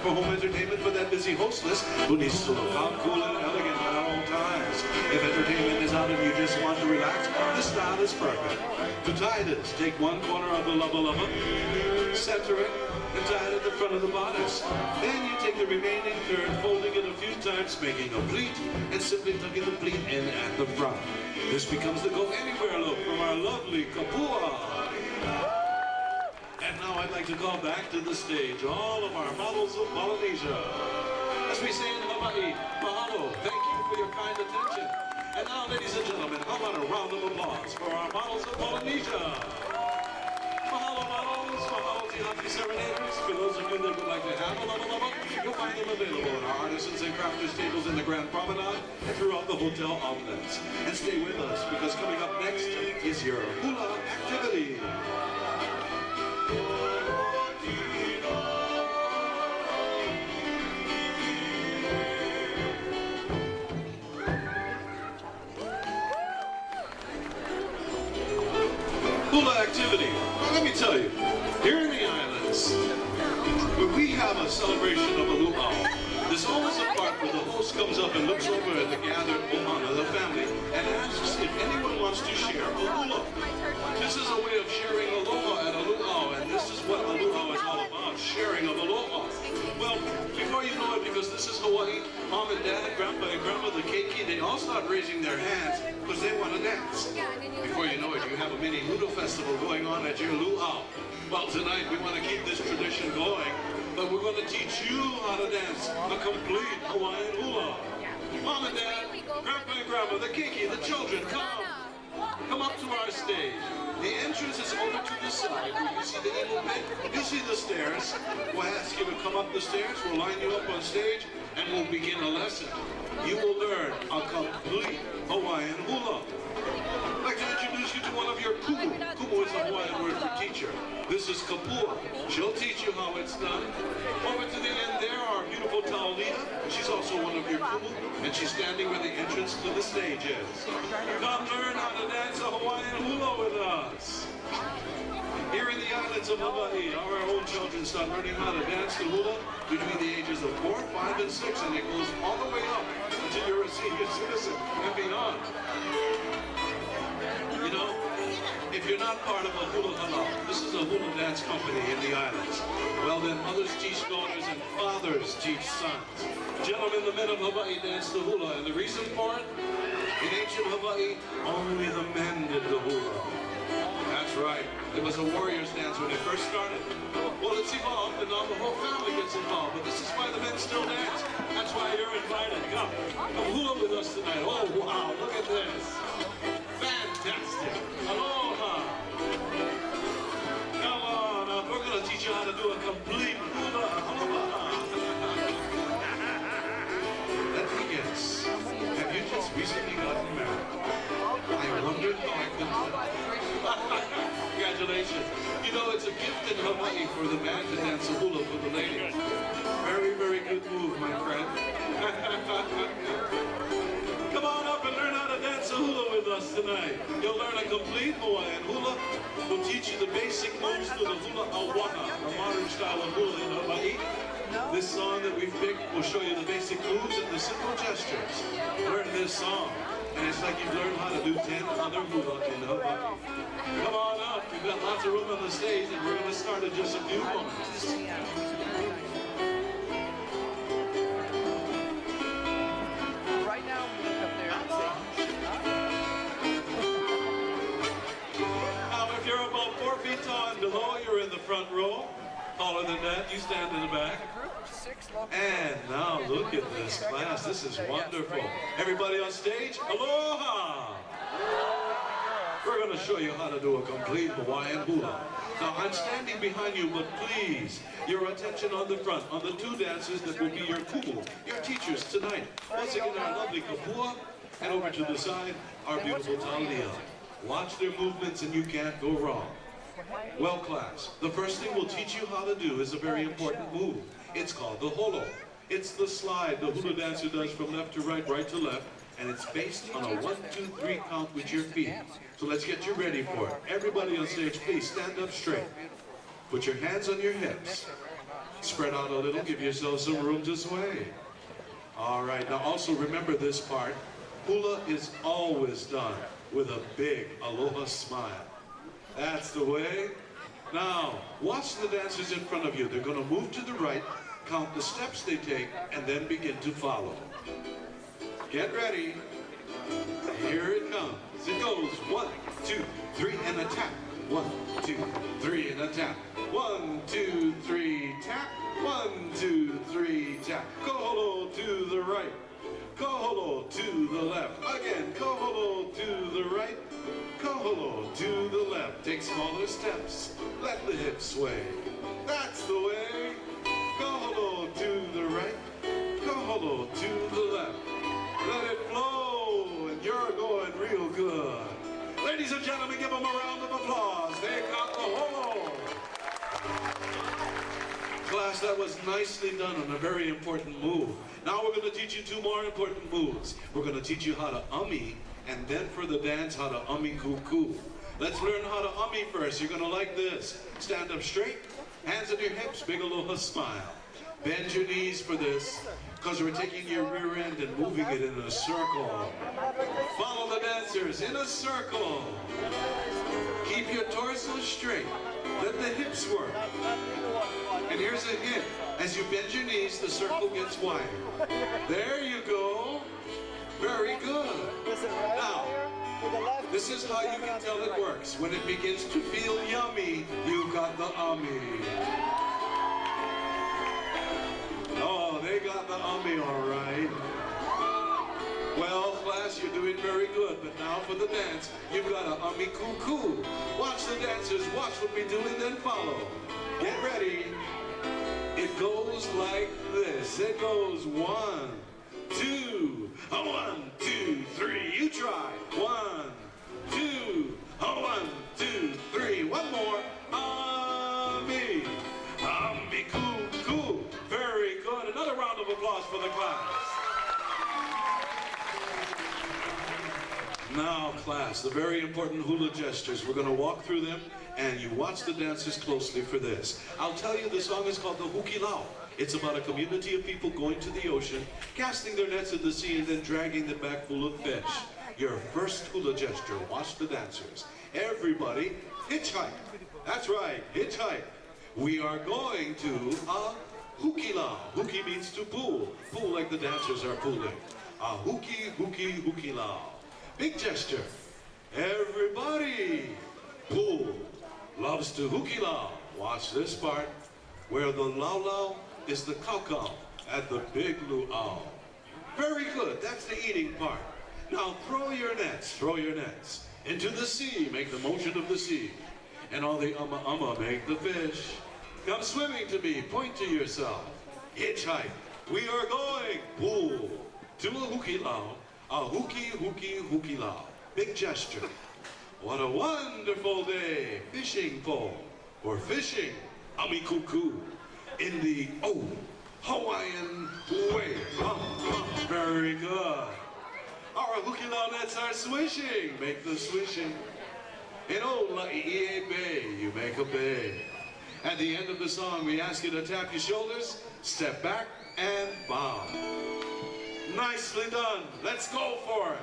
for home entertainment for that busy hostess who needs to look out cool and elegant at all times. If entertainment is out and you just want to relax, this style is perfect. To tie this, take one corner of the lubba, center it, and tie it at the front of the bodice. Then you take the remaining third, folding it a few times, making a pleat, and simply tucking the pleat in at the front. This becomes the go-anywhere look from our lovely kapua. And now I'd like to call back to the stage all of our models of Polynesia. As we say in Hawaii, mahalo, thank you for your kind attention. And now, ladies and gentlemen, how about a round of applause for our models of Polynesia? Mahalo models, mahalo Tiare serenaders. For those of you that would like to have a lava, you'll find them available in our artisans and crafters tables in the Grand Promenade and throughout the hotel outlets. And stay with us, because coming up next is your hula activity. Hula activity. Well, let me tell you, here in the islands, when we have a celebration of a luau, there's always a part where the host comes up and looks over at the gathered ohana, the family, and asks if anyone wants to share a hula. This is a way of sharing aloha at a luau, and this is what a luau is all about, sharing of aloha. Well, before you know it, because this is Hawaii, mom and dad, grandpa and grandma, the keiki, they all start raising their hands because they want to dance. Before you know it, you have a mini hula festival going on at your luau. Well, tonight we want to keep this tradition going, but we're going to teach you how to dance a complete Hawaiian hula. Mom and dad, grandpa and grandma, the keiki, the children, come up to our stage. The entrance is over to the side where you see the eagle pit. You see the stairs. We'll ask you to come up the stairs. We'll line you up on stage and we'll begin a lesson. You will learn a complete Hawaiian hula. I'd like to introduce you to one of your kumu. Kumu is a Hawaiian word for teacher. This is kapua. She'll teach you how it's done. Over to the end there, our beautiful Taolita. She's also one of your kumu, and she's standing where the entrance to the stage is. Come learn how to dance a Hawaiian hula with us. Here in the islands of Hawaii, our own children start learning how to dance the hula between the ages of 4, 5, and 6, and it goes all the way up until you're a senior citizen and beyond. You know, if you're not part of a hula halal, this is a hula dance company in the islands. Well then, mothers teach daughters and fathers teach sons. Gentlemen, the men of Hawaii dance the hula, and the reason for it? In ancient Hawaii, only the men did the hula. That's right. It was a warrior's dance when it first started. Well, it's evolved, and now the whole family gets involved. But this is why the men still dance. That's why you're invited. Come hula with us tonight. Oh, wow, look at this. Fantastic. Aloha. Come on up. We're going to teach you how to do a complete hula. Aloha. Let me guess. Have you just recently gotten married? I wondered how I could tell. Congratulations. You know, it's a gift in Hawaii for the man to dance a hula for the lady. Very, very good move, my friend. Come on up and learn how to dance a hula with us tonight. You'll learn a complete Hawaiian hula. We'll teach you the basic moves to the hula awaha, a modern style of hula in Hawaii. This song that we've picked will show you the basic moves and the simple gestures. Learn this song, and it's like you've learned how to do 10 other hula in Hawaii. Come on up, we've got lots of room on the stage, and we're going to start in just a few moments. Right now, we look up there and say, Now, if you're about 4 feet tall and below, you're in the front row. Taller than that, you stand in the back. And now look at this class. This is wonderful. Everybody on stage, aloha! We're going to show you how to do a complete Hawaiian hula. Now, I'm standing behind you, but please, your attention on the front, on the two dancers that will be your kumu, your teachers tonight. Once again, our lovely kapua, and over to the side, our beautiful Talia. Watch their movements and you can't go wrong. Well, class, the first thing we'll teach you how to do is a very important move. It's called the holo. It's the slide the hula dancer does from left to right, right to left, and it's based on a 1, 2, 3 count with your feet. So let's get you ready for it. Everybody on stage, please stand up straight. Put your hands on your hips. Spread spread out a little, give yourself some room to sway. All right, now also remember this part. Hula is always done with a big aloha smile. That's the way. Now, watch the dancers in front of you. They're going to move to the right, count the steps they take, and then begin to follow. Get ready. Here it comes. It goes 1, 2, 3, and a tap. 1, 2, 3, and a tap. 1, 2, 3, tap. 1, 2, 3, tap. Koholo to the right. Koholo to the left. Again, koholo to the right. Koholo to the left. Take smaller steps. Let the hips sway. That's the way. Koholo to the right. Koholo to the left. Let it flow, and you're going real good. Ladies and gentlemen, give them a round of applause. They got the holo. Class, that was nicely done on a very important move. Now we're going to teach you 2 more important moves. We're going to teach you how to ummi, and then for the dance, how to ummi kuku. Let's learn how to ummi first. You're going to like this. Stand up straight, hands on your hips, big aloha smile. Bend your knees for this, because we're taking your rear end and moving it in a circle. Follow the dancers in a circle. Keep your torso straight. Let the hips work. And here's a hint. As you bend your knees, the circle gets wider. There you go. Very good. Now, this is how you can tell it works. When it begins to feel yummy, you've got the ummi. Oh, they got the ummi all right. Well, class, you're doing very good, but now for the dance, you've got a ummi kuku. Watch the dancers, watch what we do, and then follow. Get ready. It goes like this. It goes 1, 2, 1, 2, 3. You try. 1, 2, 1, 2, 3. One more. Ummi. Ummi kuku. Very good. Another round of applause for the class. Now, class, the very important hula gestures. We're going to walk through them, and you watch the dancers closely for this. I'll tell you, the song is called the Hukilau. It's about a community of people going to the ocean, casting their nets in the sea, and then dragging them back full of fish. Your first hula gesture. Watch the dancers. Everybody, hitchhike. That's right, hitchhike. We are going to a hukilau. Huki means to pool. Pool like the dancers are pooling. A hukilau. Big gesture. Everybody. Pool. Loves to hukilau. Watch this part. Where the laulau is the kaukau at the big luau. Very good. That's the eating part. Now throw your nets. Throw your nets. Into the sea. Make the motion of the sea. And all the ama make the fish. Come swimming to me. Point to yourself. Hitchhike. We are going. Pool. To a hukilau. A hukilau. Big gesture. What a wonderful day. Fishing pole. Or fishing. Amikuku. In the Hawaiian way. Very good. Our hukilau nets are swishing. Make the swishing. In La'i'e Bay, you make a bay. At the end of the song, we ask you to tap your shoulders, step back, and bow. Nicely done. Let's go for it.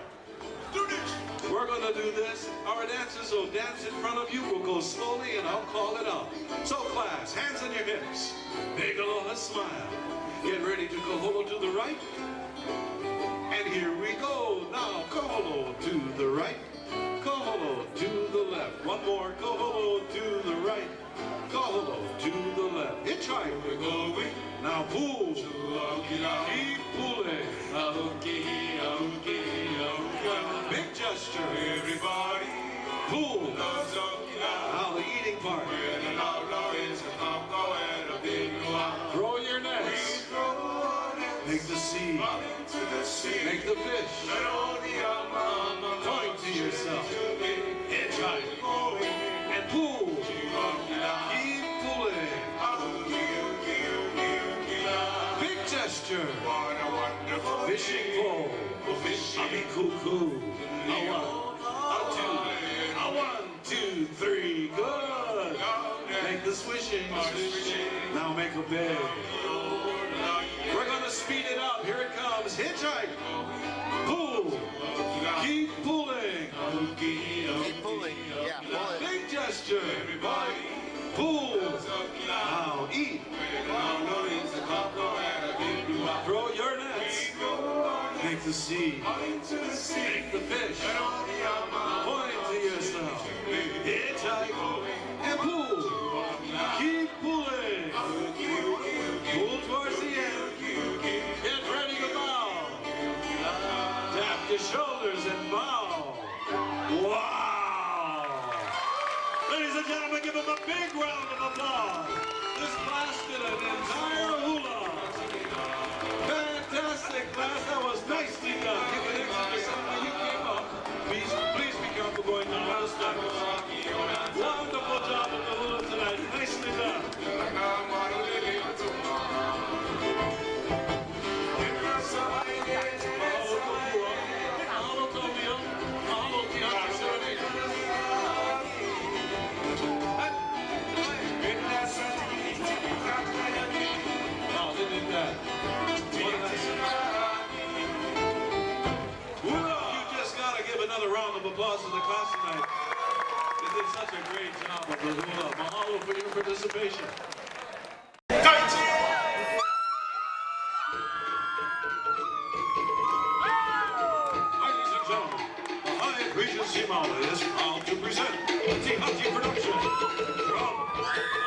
Do this. We're going to do this. Our dancers will dance in front of you. We'll go slowly, and I'll call it out. So, class, hands on your hips. Big aloha smile. Get ready to koholo to the right. And here we go. Now, koholo to the right. Koholo to the left. One more. Koholo to the right. Koholo to the left. Hitchhike. We're going. Now pool. Keep pulling. Big gesture. Everybody. Pool. Now the eating part. Throw your nets. Make the sea. Make the fish. Point to yourself. Hitchhike. And pool. Keep pulling. Big gesture. Fishing pole. Amikuku. A 1, 2, 3. Good. Make the swishing. Now now make a big. We're gonna speed it up. Here it comes. Hitchhike. Pull. Keep pulling. Keep pulling. Yeah, pull it. Big gesture. Pull. Now eat. Throw your nets. Make the sea. Make the fish. Point to yourself. Hitchhike. And pull. Keep pulling. Pull towards the end. Get ready to bow. Tap your shoulders and bow. Wow! Ladies and gentlemen, give them a big round of applause. This lasted an entire hula. Fantastic class. That was nicely done. You can exit yourself. You came up. Please be careful going to the house. Wonderful job at the hula tonight. Nicely done. Another round of applause to the class tonight. They did such a great job of the hula. Mahalo for your participation. Ladies and gentlemen, the Hyatt Regency Maui is proud to present the Tahitian production from Pacific.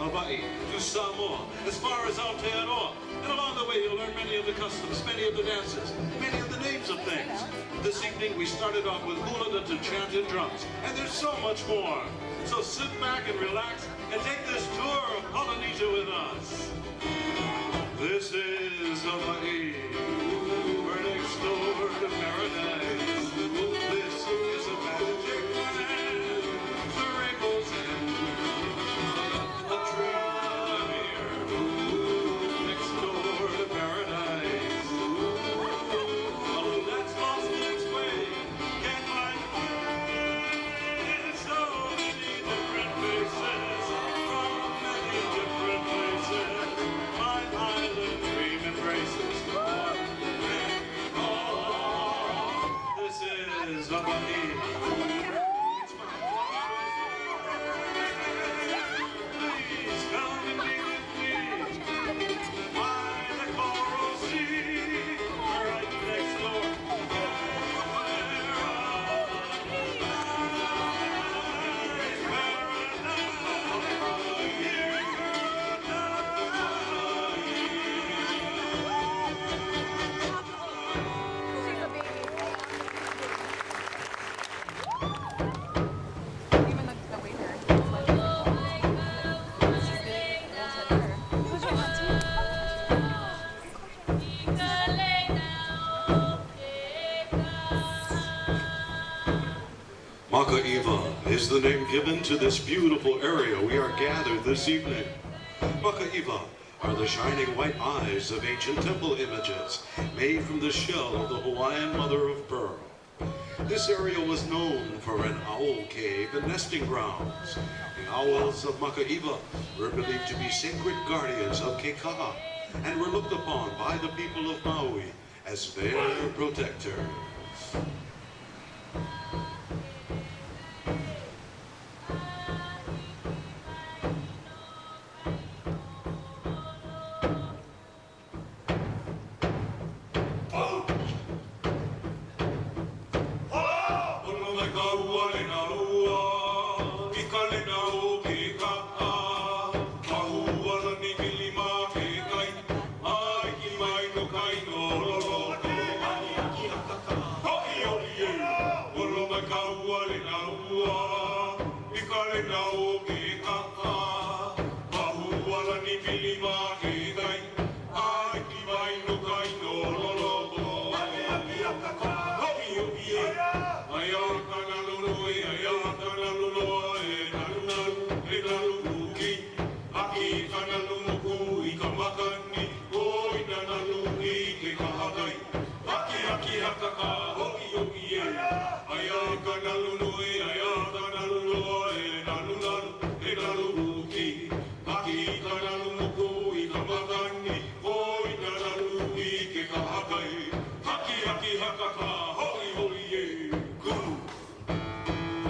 Hawaii to Samoa, as far as Aotearoa. And along the way, you'll learn many of the customs, many of the dances, many of the names of things. This evening, we started off with Hula to chant in drums, and there's so much more. So sit back and relax and take this tour of Polynesia with us. This is Hawaii. We're next door to paradise. This is a magic land. The rainbow's end. A dream here. Next door to paradise. Oh, that's lost its way. Can't find it. So many different faces from many different places. My island dream embraces one and all. This is Hawaii. It's my please come and be with me. By the coral sea, right next door. Makaiwa is the name given to this beautiful area we are gathered this evening. Makaiwa are the shining white eyes of ancient temple images made from the shell of the Hawaiian mother of pearl. This area was known for an owl cave and nesting grounds. The owls of Makaiwa were believed to be sacred guardians of Keikaha and were looked upon by the people of Maui as their protectors.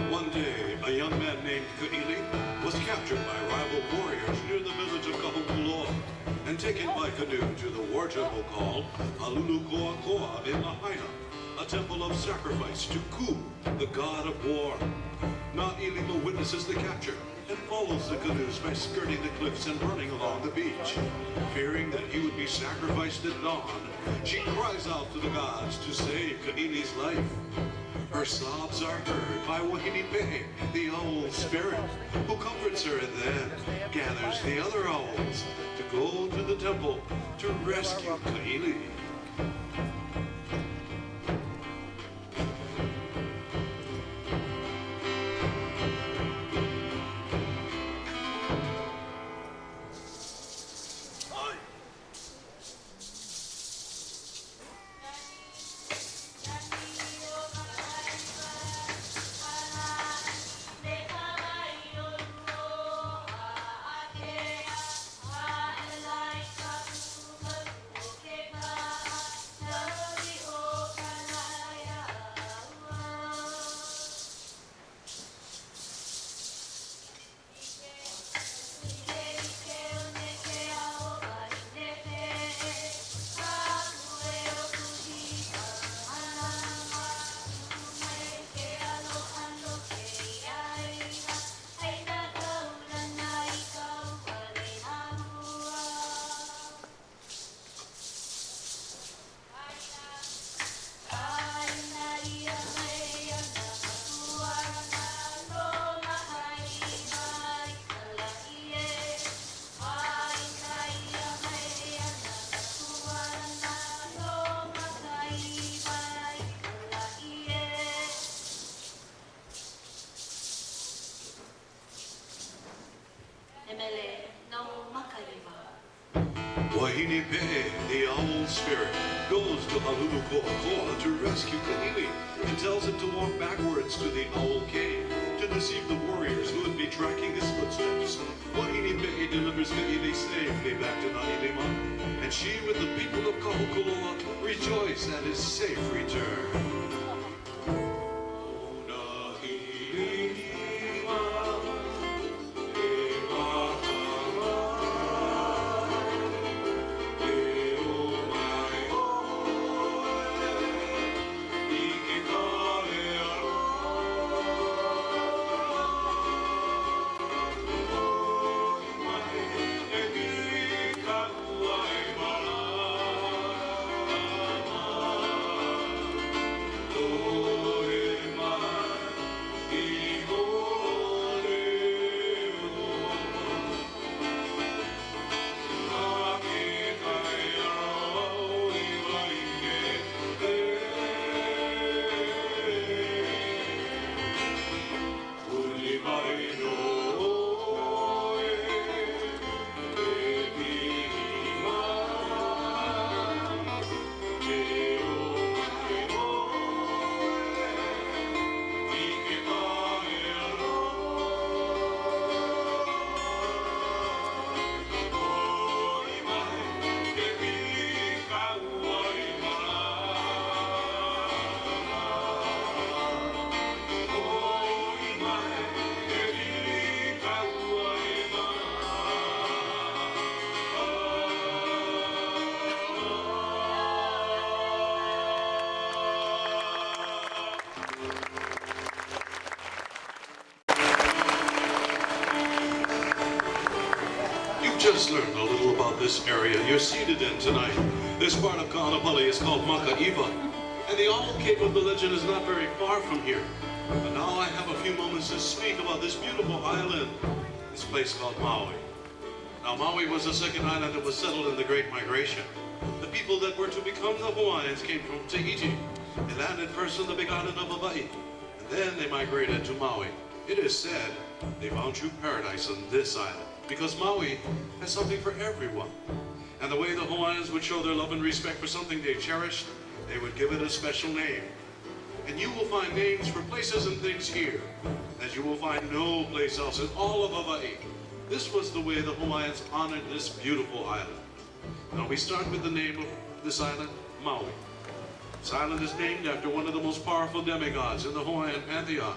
One day, a young man named Kaili was captured by rival warriors near the village of Kahukuloa and taken by canoe to the war temple called Halulukoakoa in Lahaina, a temple of sacrifice to Ku, the god of war. Na'ilima witnesses the capture and follows the canoes by skirting the cliffs and running along the beach. Fearing that he would be sacrificed at dawn, she cries out to the gods to save Kaili's life. Her sobs are heard by Wahinipe, the owl spirit, who comforts her and then gathers the other owls to go to the temple to rescue Kaili. Wahine Pe'e, the owl spirit, goes to Haluluko'akoa to rescue Kahili and tells him to walk backwards to the owl cave to deceive the warriors who would be tracking his footsteps. Wahine Pe'e delivers Kahili safely back to Na'ilima, and she with the people of Kahokuloa rejoice at his safe return. Just learned a little about this area you're seated in tonight. This part of Kaanapali is called Makaiva, and the owl cave of the legend is not very far from here. But now I have a few moments to speak about this beautiful island, this place called Maui. Now Maui was the second island that was settled in the Great Migration. The people that were to become the Hawaiians came from Tahiti. They landed first on the big island of Hawaii, and then they migrated to Maui. It is said they found true paradise on this island, because Maui has something for everyone. And the way the Hawaiians would show their love and respect for something they cherished, they would give it a special name. And you will find names for places and things here that you will find no place else in all of Hawaii. This was the way the Hawaiians honored this beautiful island. Now we start with the name of this island, Maui. This island is named after one of the most powerful demigods in the Hawaiian pantheon.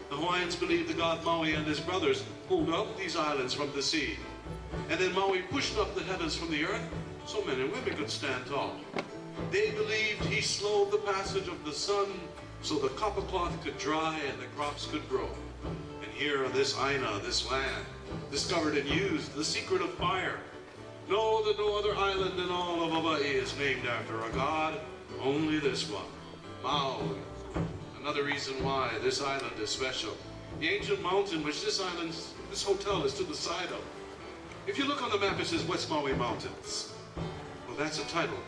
The Hawaiians believed the god Maui and his brothers pulled up these islands from the sea. And then Maui pushed up the heavens from the earth so men and women could stand tall. They believed he slowed the passage of the sun so the copper cloth could dry and the crops could grow. And here on this Aina, this land, discovered and used the secret of fire. Know that no other island in all of Hawaii is named after a god, only this one, Maui. Another reason why this island is special. The ancient mountain which this hotel is to the side of. If you look on the map, it says West Maui Mountains. Well, that's a title.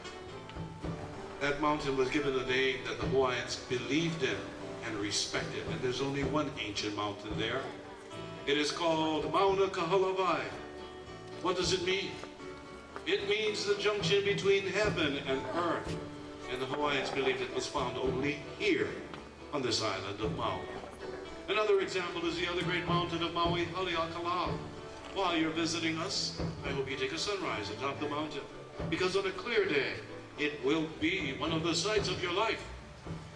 That mountain was given a name that the Hawaiians believed in and respected. And there's only one ancient mountain there. It is called Mauna Kahalavai. What does it mean? It means the junction between heaven and earth. And the Hawaiians believed it was found only here on this island of Maui. Another example is the other great mountain of Maui, Haleakala. While you're visiting us, I hope you take a sunrise atop the mountain, because on a clear day, it will be one of the sights of your life.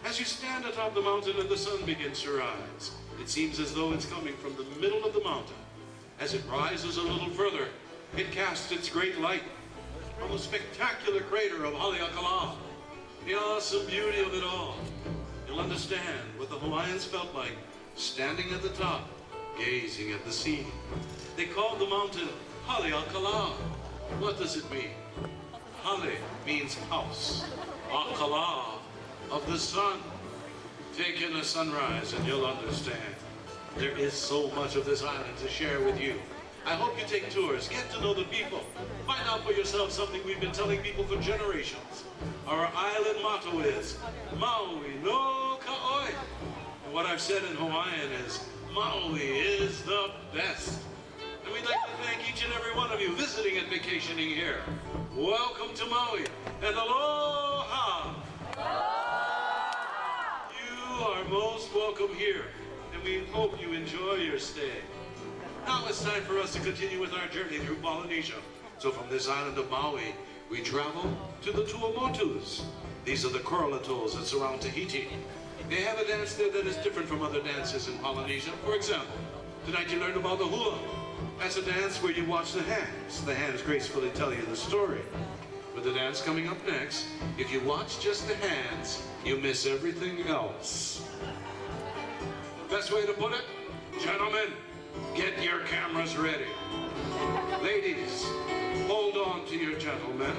As you stand atop the mountain and the sun begins to rise, it seems as though it's coming from the middle of the mountain. As it rises a little further, it casts its great light on the spectacular crater of Haleakala. The awesome beauty of it all. You'll understand what the Hawaiians felt like standing at the top, gazing at the scene. They called the mountain Haleakala. What does it mean? Hale means house. Akala, of the sun. Take in a sunrise and you'll understand. There is so much of this island to share with you. I hope you take tours, get to know the people, find out for yourself something we've been telling people for generations. Our island motto is Maui no Ka'oi. And what I've said in Hawaiian is Maui is the best. And we'd like to thank each and every one of you visiting and vacationing here. welcome to Maui, and aloha! You are most welcome here, and we hope you enjoy your stay. Now it's time for us to continue with our journey through Polynesia. So from this island of Maui, we travel to the Tuamotus. These are the coral atolls that surround Tahiti. They have a dance there that is different from other dances in Polynesia. For example, tonight you learned about the Hula. That's a dance where you watch the hands. The hands gracefully tell you the story. With the dance coming up next, if you watch just the hands, you miss everything else. Best way to put it, gentlemen, get your cameras ready. Ladies, hold on to your gentlemen.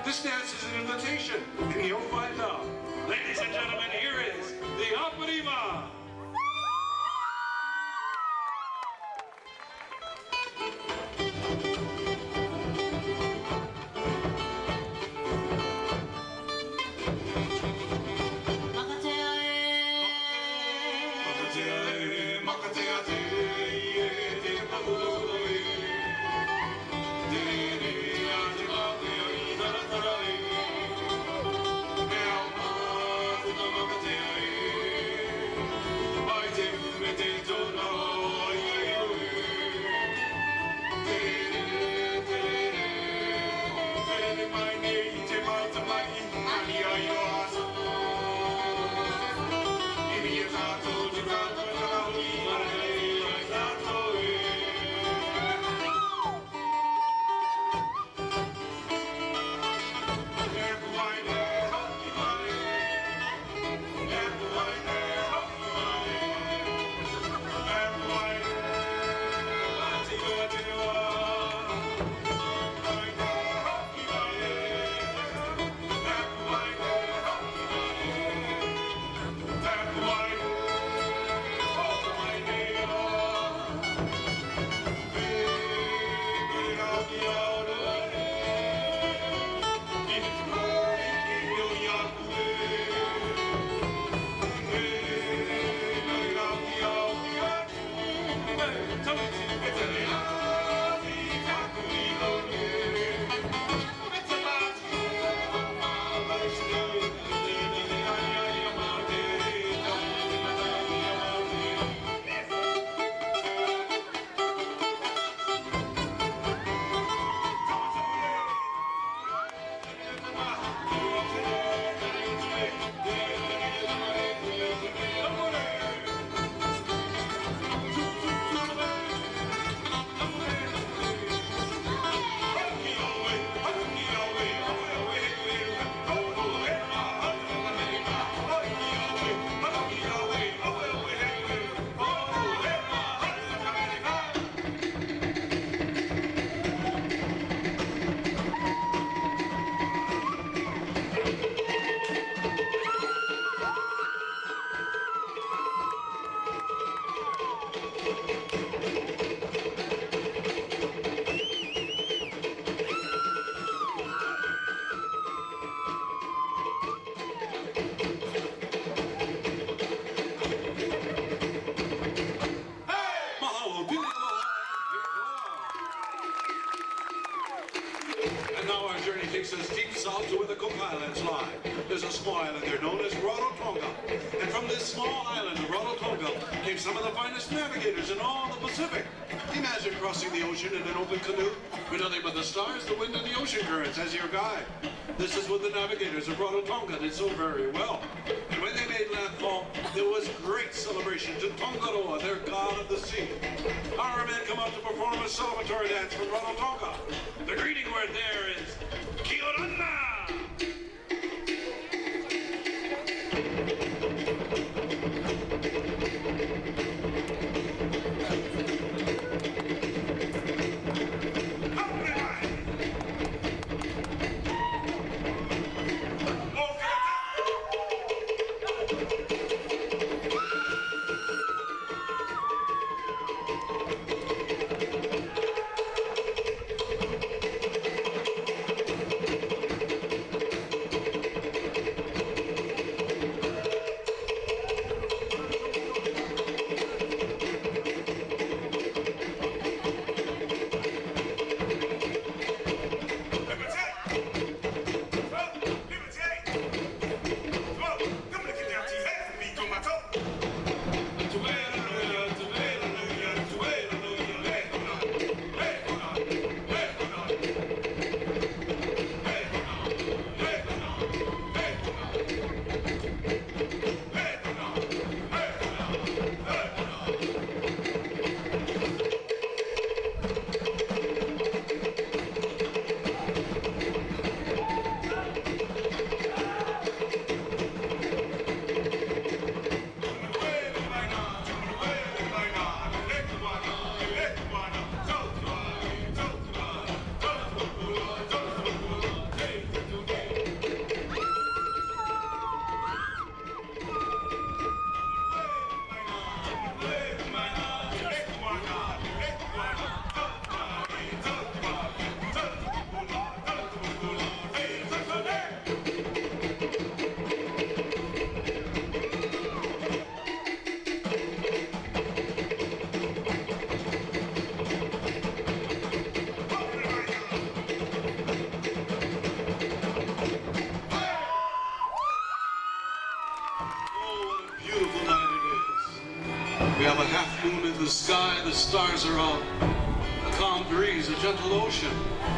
This dance is an invitation, and you'll find out. Ladies and gentlemen, here is the Aparima. And now our journey takes us deep south to where the Cook Islands lie. There's a small island there known as Rotuma. And from this small island of Rotuma came some of the finest navigators in all the Pacific. Imagine crossing the ocean in an open canoe with nothing but the stars, the wind, and the ocean currents as your guide. This is what the navigators of Rotuma did so very well. And when they made landfall, there was great celebration to Tongaroa, their god of the sea. Our men come out to perform a celebratory dance from Rotuma. The greeting word there is Kia ora! a half moon in the sky, the stars are out. A calm breeze, a gentle ocean.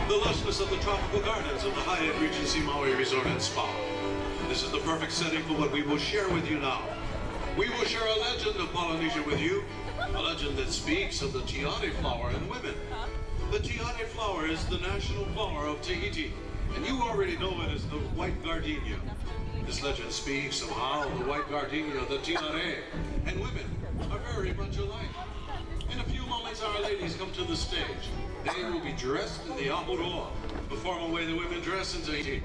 The lushness of the tropical gardens of the Hyatt Regency Maui Resort and Spa. This is the perfect setting for what we will share with you now. We will share a legend of Polynesia with you. A legend that speaks of the Tiare flower and women. The Tiare flower is the national flower of Tahiti, and you already know it as the white gardenia. This legend speaks of how the white gardenia, the Tiare, and women are very much alike. In a few moments, our ladies come to the stage. They will be dressed in the ahuroa, the formal way the women dress in Tahiti.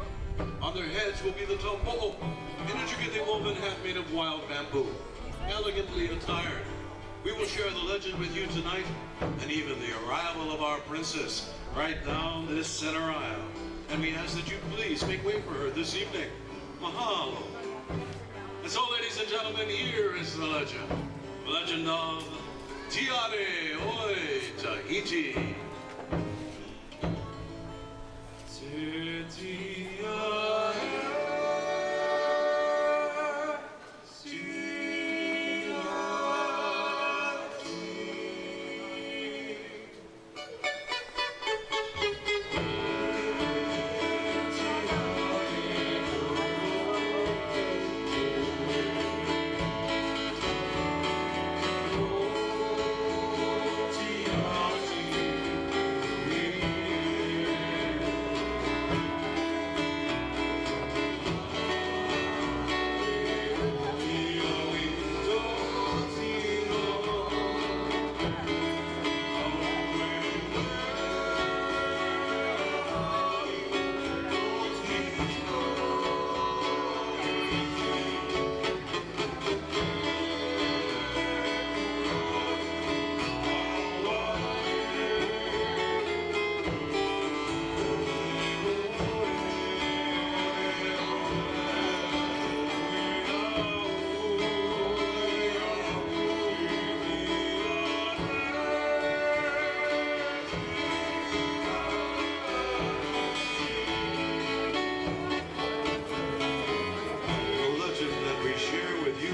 On their heads will be the tompo'o, an intricately woven hat made of wild bamboo, elegantly attired. We will share the legend with you tonight, and even the arrival of our princess right down this center aisle. And we ask that you please make way for her this evening. Mahalo. And so, ladies and gentlemen, here is the legend of Tiare Oi Tahiti.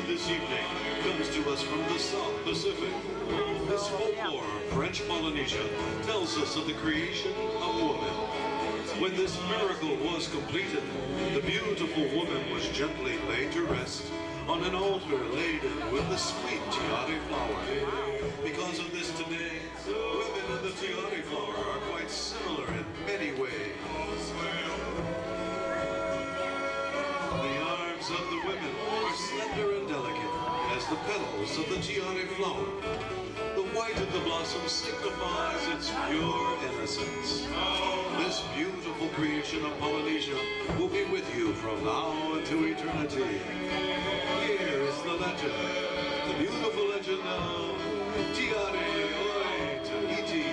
This evening comes to us from the South Pacific. This folklore of French Polynesia tells us of the creation of woman. When this miracle was completed, the beautiful woman was gently laid to rest on an altar laden with the sweet Tiare flower. Because of this today, women and the Tiare flower are quite similar in many ways. The arms of the women are slender and delicate as the petals of the Tiare flower. The white of the blossom signifies its pure innocence. This beautiful creation of Polynesia will be with you from now into eternity. Here is the legend, the beautiful legend of Tiare Oi Tahiti.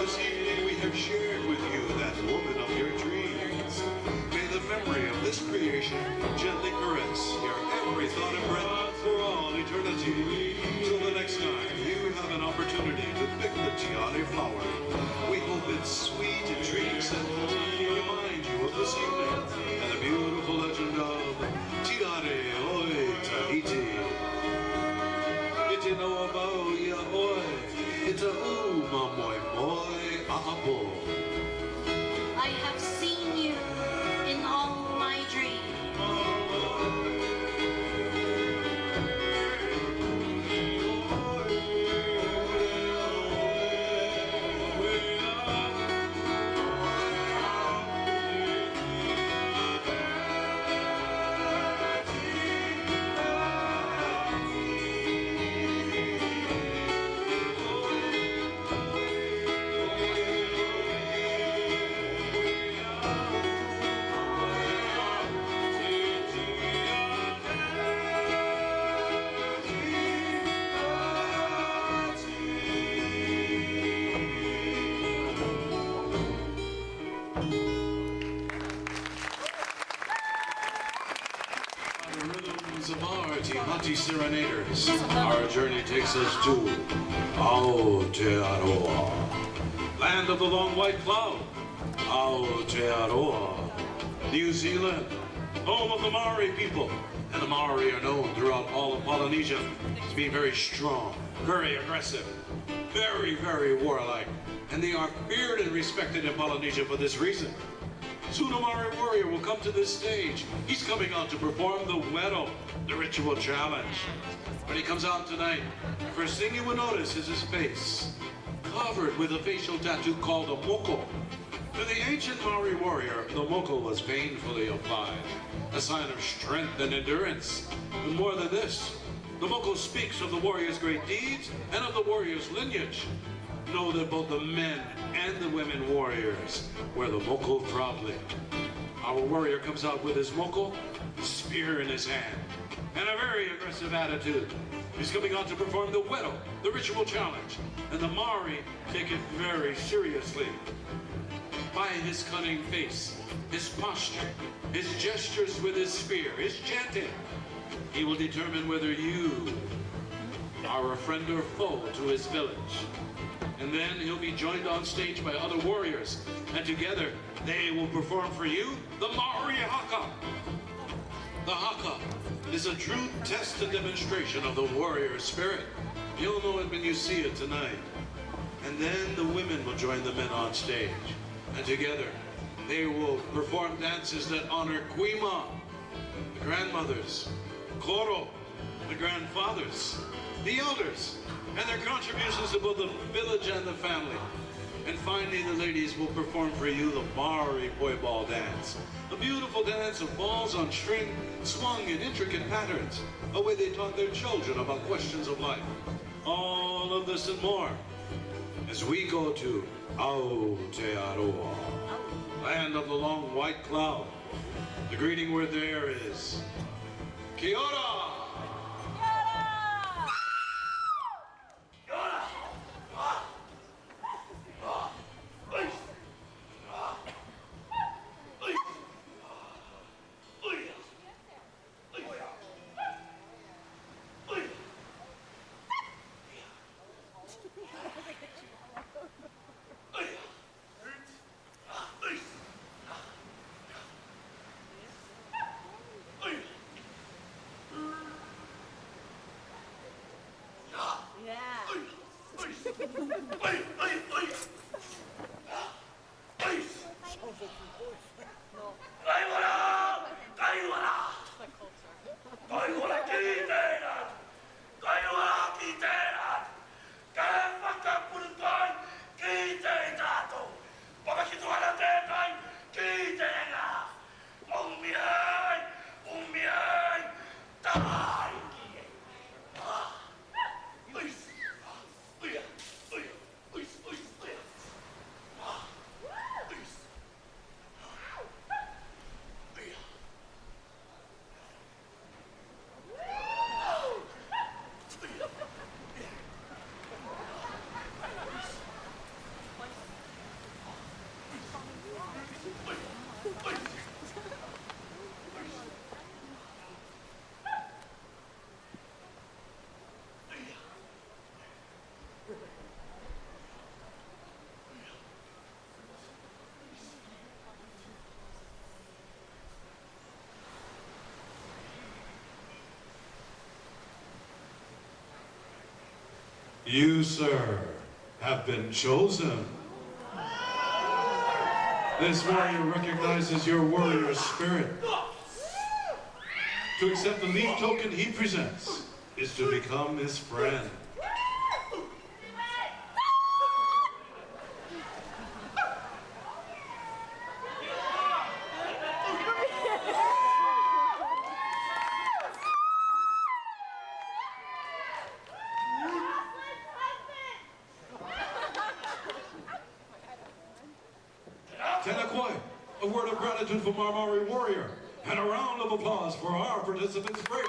This evening we have shared with you that woman of your dreams. May the memory of this creation gently caress your every thought and breath for all eternity. Till the next time you have an opportunity to pick the Tiare flower, we hope its sweet and dream scent will remind you of this evening and the beautiful legend of Tiare Oi Tahiti. Iti no abau ia oi. The rhythms of our Tahitian serenaders. Our journey takes us to Aotearoa, land of the long white cloud. Aotearoa, New Zealand, home of the Maori people. And the Maori are known throughout all of Polynesia as being very strong, very aggressive, very, very warlike. And they are feared and respected in Polynesia for this reason. Soon a Maori warrior will come to this stage. He's coming out to perform the wedo, the ritual challenge. When he comes out tonight, the first thing you will notice is his face, covered with a facial tattoo called a moko. To the ancient Maori warrior, the moko was painfully applied, a sign of strength and endurance. And more than this, the moko speaks of the warrior's great deeds and of the warrior's lineage. Know that both the men and the women warriors wear the moko proudly. Our warrior comes out with his moko, spear in his hand, and a very aggressive attitude. He's coming out to perform the wedo, the ritual challenge, and the Maori take it very seriously. By his cunning face, his posture, his gestures with his spear, his chanting, he will determine whether you are a friend or foe to his village. And then he'll be joined on stage by other warriors, and together they will perform for you the Maori haka. The haka is a true test and demonstration of the warrior spirit. You'll know it when you see it tonight. And then the women will join the men on stage, and together they will perform dances that honor Kuima, the grandmothers, Koro, the grandfathers, the elders, and their contributions to both the village and the family. And finally, the ladies will perform for you the Maori poi ball dance, a beautiful dance of balls on string, swung in intricate patterns, a way they taught their children about questions of life. All of this and more as we go to Aotearoa, land of the long white cloud. The greeting word there is Kia ora! You, sir, have been chosen. This warrior recognizes your warrior spirit. To accept the leaf token he presents is to become his friend. A word of gratitude from our Maori warrior, and a round of applause for our participants' bravery.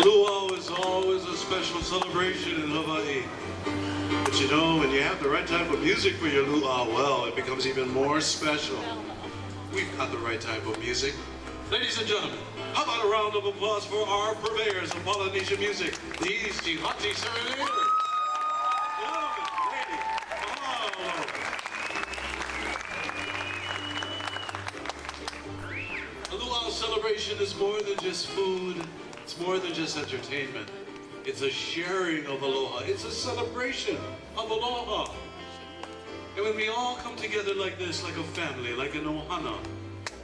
Luau is always a special celebration in Hawaii. But you know, when you have the right type of music for your luau, well, it becomes even more special. We've got the right type of music. Ladies and gentlemen, how about a round of applause for our purveyors of Polynesian music, these Tahitian serenaders. Gentlemen, ladies, mahalo. A luau celebration is more than just food. It's more than just entertainment. It's a sharing of aloha. It's a celebration of aloha. And when we all come together like this, like a family, like an ohana,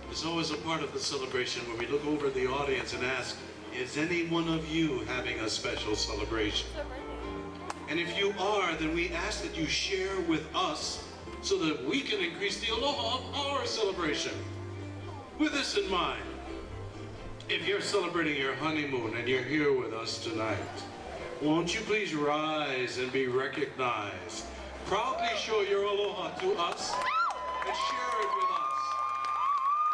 there's always a part of the celebration where we look over the audience and ask, is any one of you having a special celebration? And if you are, then we ask that you share with us so that we can increase the aloha of our celebration. With this in mind, if you're celebrating your honeymoon and you're here with us tonight, won't you please rise and be recognized? Proudly show your aloha to us and share it with us.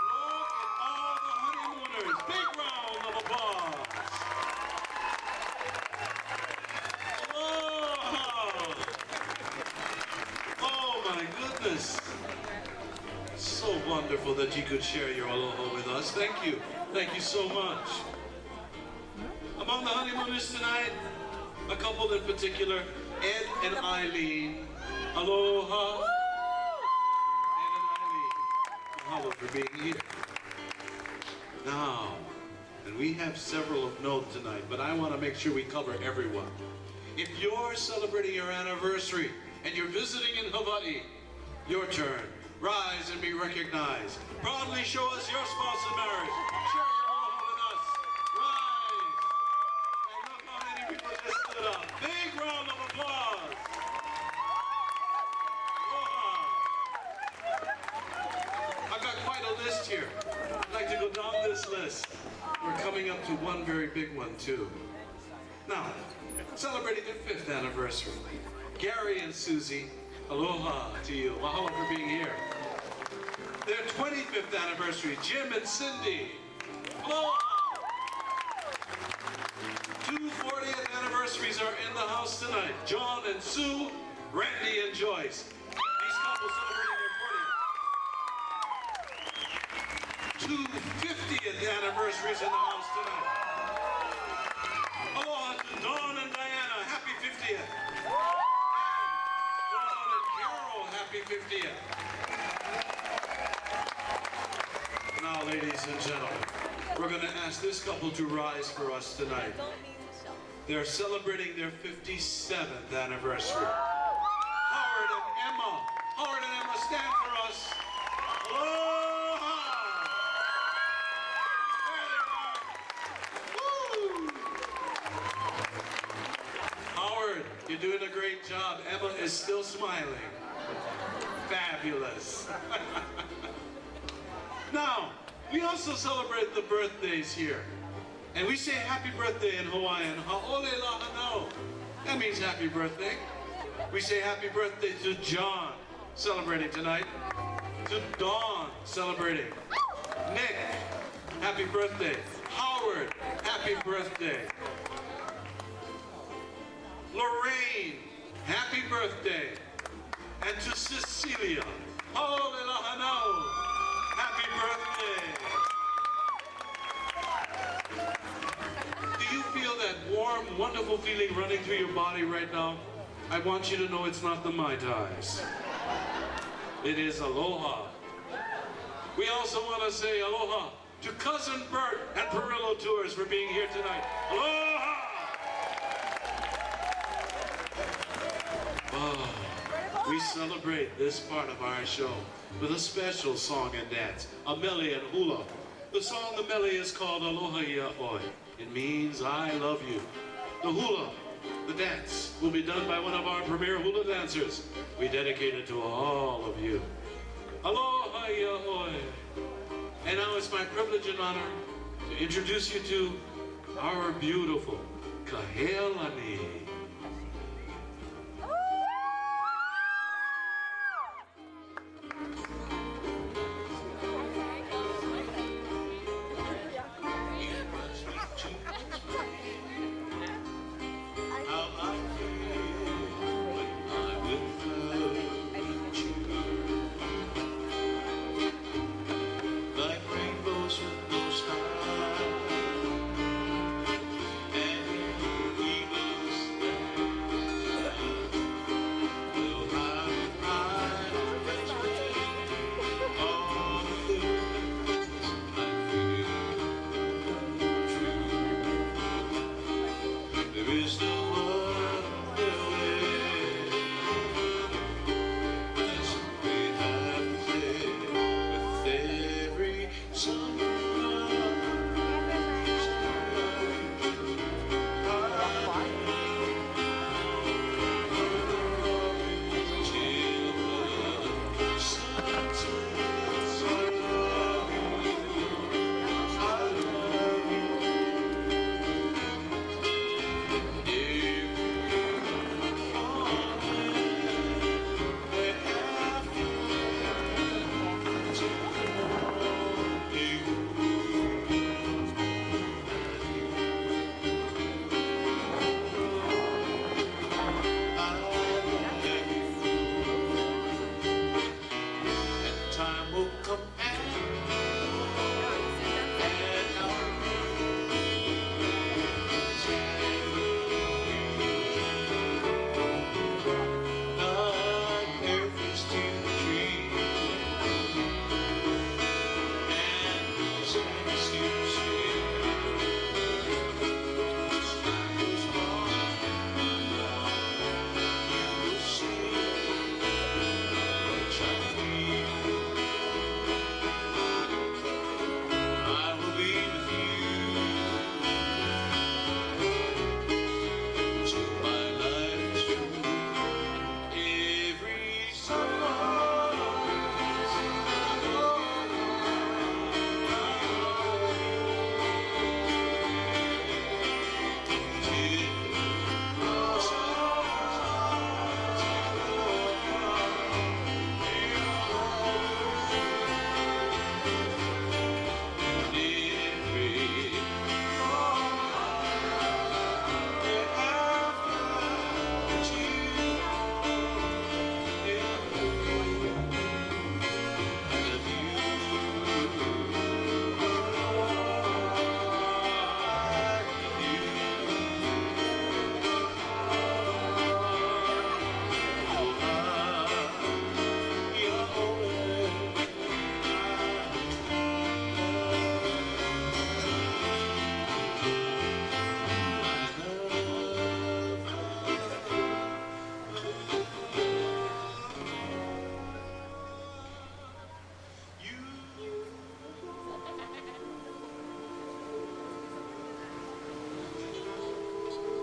Look at all the honeymooners. Big round of applause. Aloha. Oh my goodness. So wonderful that you could share your aloha with us. Thank you. Thank you so much. Among the honeymooners tonight, a couple in particular, Ed and Eileen. Aloha. Ed and Eileen. Mahalo for being here. Now, and we have several of note tonight, but I want to make sure we cover everyone. If you're celebrating your anniversary and you're visiting in Hawaii, your turn. Rise and be recognized. Proudly show us your spouse in marriage. Share your aloha with us. Rise. And look how many people just stood up. Big round of applause. Aloha. I've got quite a list here. I'd like to go down this list. We're coming up to one very big one too. Now, celebrating their 5th anniversary. Gary and Susie, aloha to you. Mahalo for being here. Their 25th anniversary, Jim and Cindy. Aloha. 2 40th anniversaries are in the house tonight. John and Sue, Randy and Joyce. These couples celebrating their 2 50th anniversaries in the house tonight. Aloha to Dawn and Diana, happy 50th. Dawn and Carol, happy 50th. Now, ladies and gentlemen, we're going to ask this couple to rise for us tonight. They're celebrating their 57th anniversary. Howard and Emma. Howard and Emma, stand for us. Aloha! There they are. Woo! Howard, you're doing a great job. Emma is still smiling. Fabulous. Now, we also celebrate the birthdays here. And we say happy birthday in Hawaiian, ha'ole lahanau. That means happy birthday. We say happy birthday to John, celebrating tonight. To Dawn, celebrating. Nick, happy birthday. Howard, happy birthday. Lorraine, happy birthday. And to Cecilia, ha'ole lahanau. Happy birthday! Do you feel that warm, wonderful feeling running through your body right now? I want you to know it's not the Mai Tais. It is aloha. We also want to say aloha to Cousin Bert and Perillo Tours for being here tonight. Aloha! Oh, we celebrate this part of our show with a special song and dance, a mele and hula. The song, the mele, is called Aloha Ia Oi. It means I love you. The hula, the dance, will be done by one of our premier hula dancers. We dedicate it to all of you. Aloha Ia Oi. And now it's my privilege and honor to introduce you to our beautiful Kahealani. time will come and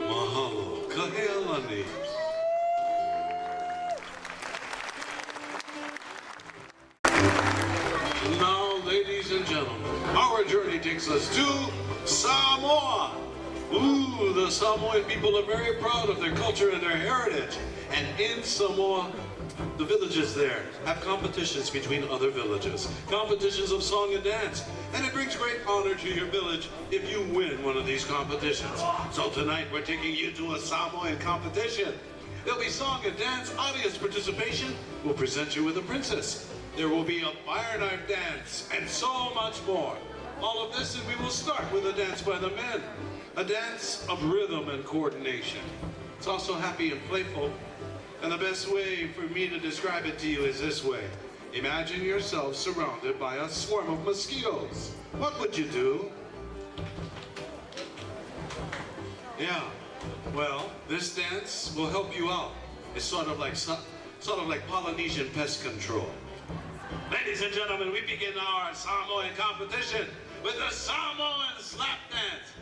mahalo, kahealani. Now, ladies and gentlemen, our journey takes us to Samoa. Ooh, the Samoan people are very proud of their culture and their heritage. And in Samoa, the villages there have competitions between other villages, competitions of song and dance. And it brings great honor to your village if you win one of these competitions. So tonight we're taking you to a Samoan competition. There'll be song and dance, audience participation. We'll present you with a princess. There will be a fire knife dance and so much more. All of this, and we will start with a dance by the men. A dance of rhythm and coordination. It's also happy and playful. And the best way for me to describe it to you is this way. Imagine yourself surrounded by a swarm of mosquitoes. What would you do? Yeah, well, this dance will help you out. It's sort of like Polynesian pest control. Ladies and gentlemen, we begin our Samoan competition with the Samoan slap dance.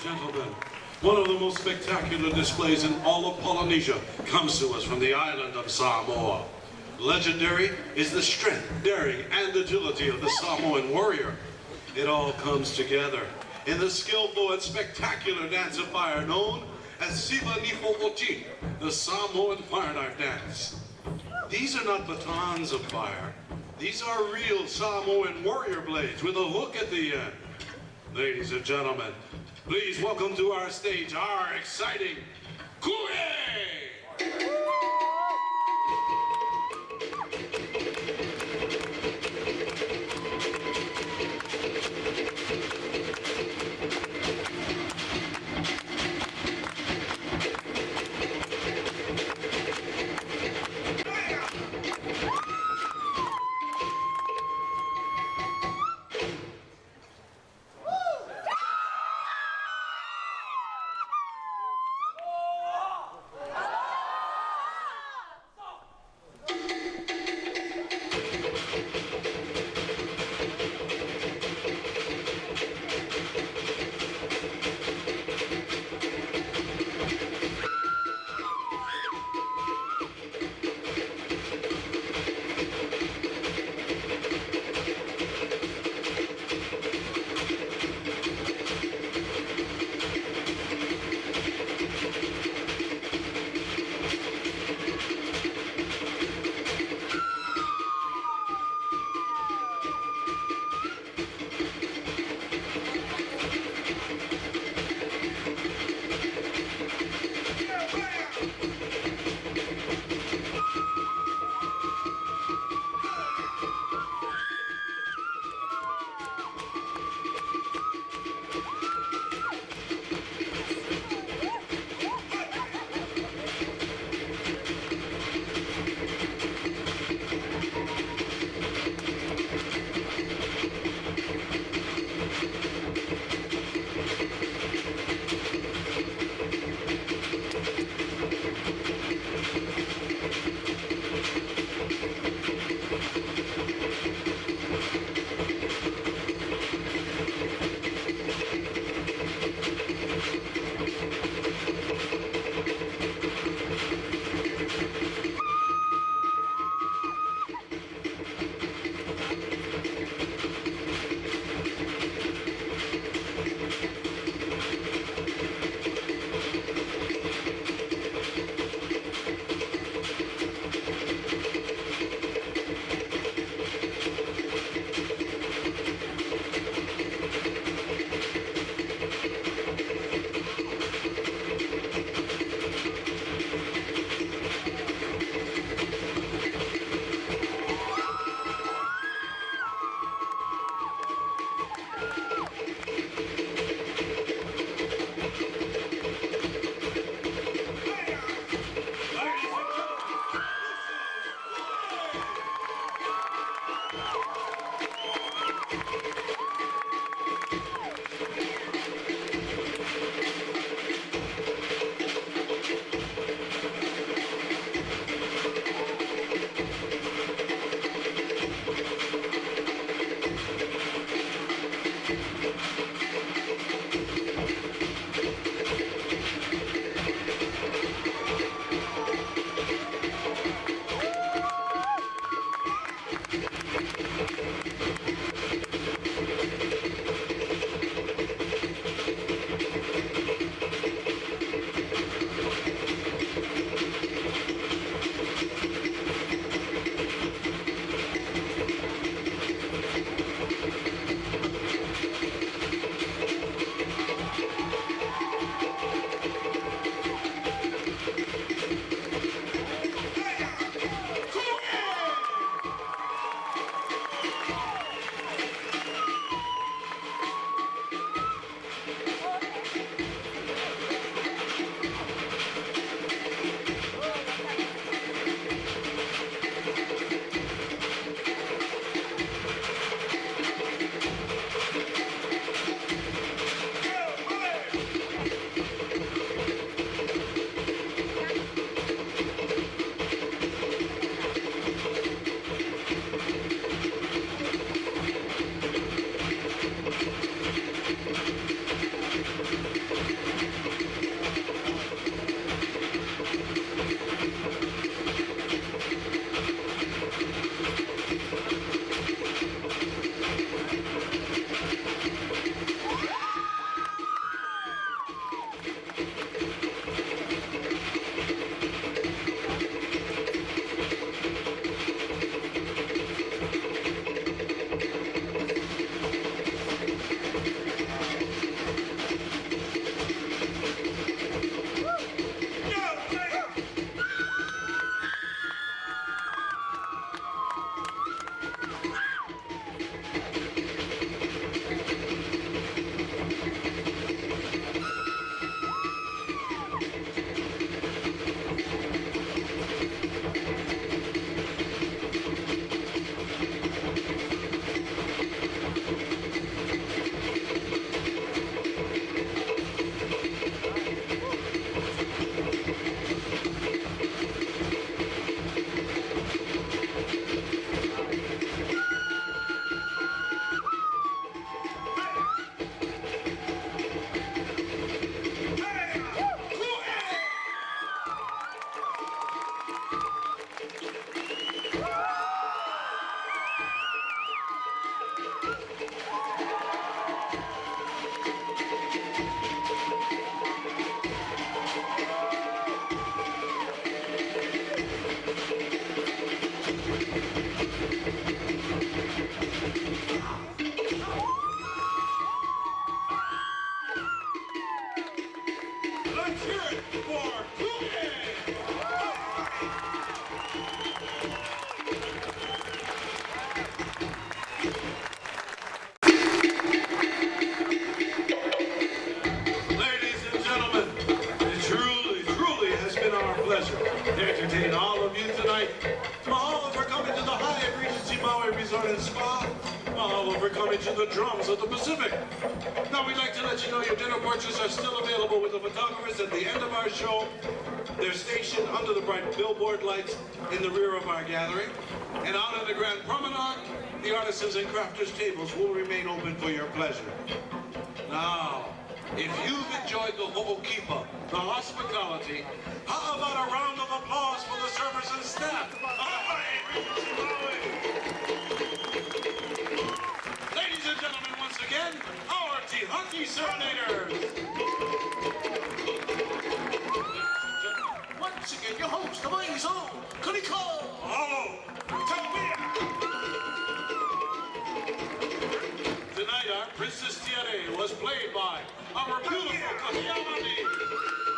Gentlemen, one of the most spectacular displays in all of Polynesia comes to us from the island of Samoa. Legendary is the strength, daring, and agility of the Samoan warrior. It all comes together in the skillful and spectacular dance of fire known as Siva Nifo Oti, the Samoan fire art dance. These are not batons of fire. These are real Samoan warrior blades with a hook at the end. Ladies and gentlemen, please welcome to our stage our exciting Kue! Resort and Spa, overcoming to the drums of the Pacific. Now we'd like to let you know your dinner portraits are still available with the photographers at the end of our show. They're stationed under the bright billboard lights in the rear of our gathering. And out in the Grand Promenade, the artisans and crafters tables will remain open for your pleasure. Now, if you've enjoyed the ho'okipa, the hospitality, how about a round of applause for the servers and staff? Regency Maui. Ladies and gentlemen, once again, our Tahitian serenaders. Once again, your host, the Mai's own, Kuriko. Oh, tonight, our Princess Tiare was played by our beautiful Tahitian.